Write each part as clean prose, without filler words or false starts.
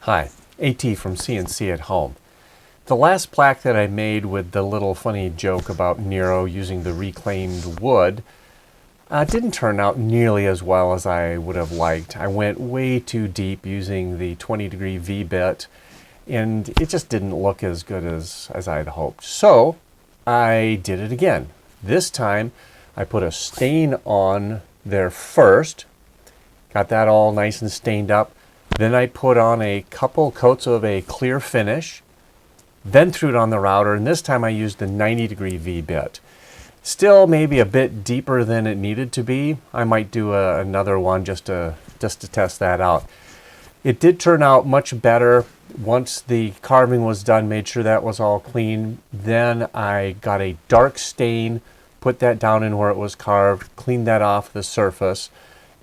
Hi, AT from CNC at Home. The last plaque that I made with the little funny joke about Nero using the reclaimed wood didn't turn out nearly as well as I would have liked. I went way too deep using the 20-degree V-bit, and it just didn't look as good as I had hoped. So I did it again. This time I put a stain on there first, got that all nice and stained up. Then I put on a couple coats of a clear finish, then threw it on the router, and this time I used the 90-degree V-bit. Still maybe a bit deeper than it needed to be. I might do another one just to test that out. It did turn out much better once the carving was done, made sure that was all clean. Then I got a dark stain, put that down in where it was carved, cleaned that off the surface,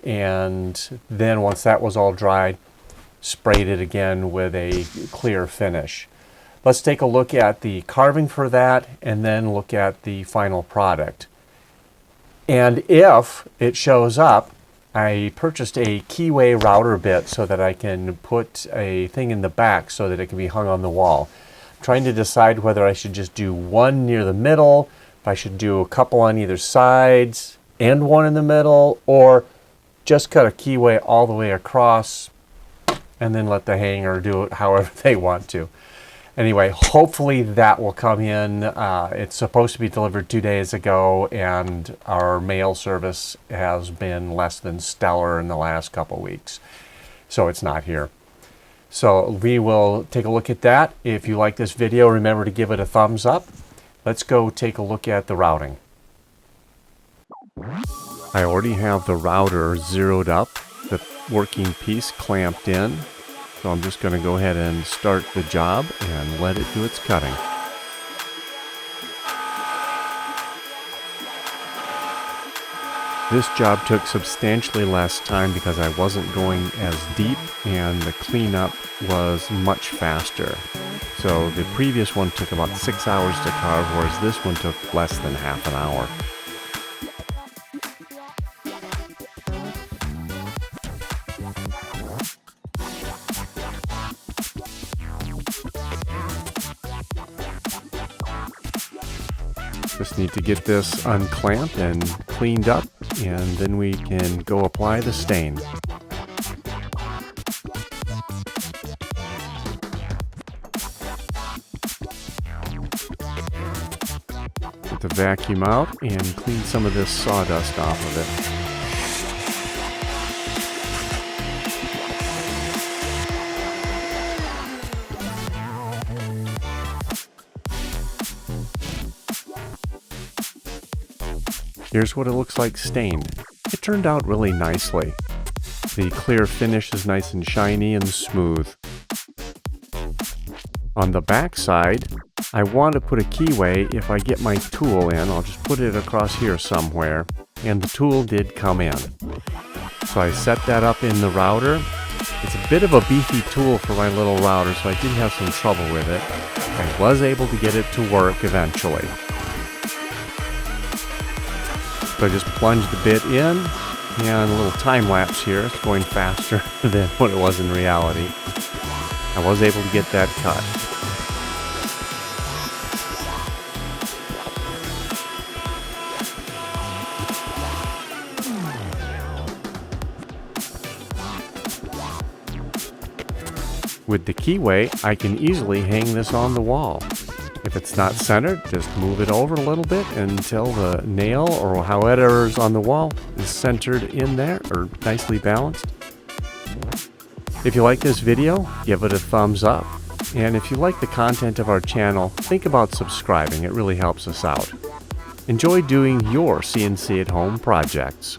and then once that was all dried, sprayed it again with a clear finish. Let's take a look at the carving for that and then look at the final product. And if it shows up, I purchased a keyway router bit so that I can put a thing in the back so that it can be hung on the wall. I'm trying to decide whether I should just do one near the middle, if I should do a couple on either sides and one in the middle, or just cut a keyway all the way across and then let the hanger do it however they want to. Anyway, hopefully that will come in. It's supposed to be delivered 2 days ago, and our mail service has been less than stellar in the last couple weeks. So it's not here. So we will take a look at that. If you like this video, remember to give it a thumbs up. Let's go take a look at the routing. I already have the router zeroed up, the working piece clamped in. So I'm just going to go ahead and start the job and let it do its cutting. This job took substantially less time because I wasn't going as deep and the cleanup was much faster. So the previous one took about 6 hours to carve, whereas this one took less than half an hour. Just need to get this unclamped and cleaned up, and then we can go apply the stain. Get the vacuum out and clean some of this sawdust off of it. Here's what it looks like stained. It turned out really nicely. The clear finish is nice and shiny and smooth. On the back side, I want to put a keyway. If I get my tool in, I'll just put it across here somewhere, and the tool did come in. So I set that up in the router. It's a bit of a beefy tool for my little router, so I did have some trouble with it. I was able to get it to work eventually. So I just plunged the bit in, and a little time lapse here. It's going faster than what it was in reality. I was able to get that cut. With the keyway, I can easily hang this on the wall. If it's not centered, just move it over a little bit until the nail or however is on the wall is centered in there or nicely balanced. If you like this video, give it a thumbs up. And if you like the content of our channel, think about subscribing. It really helps us out. Enjoy doing your CNC at home projects.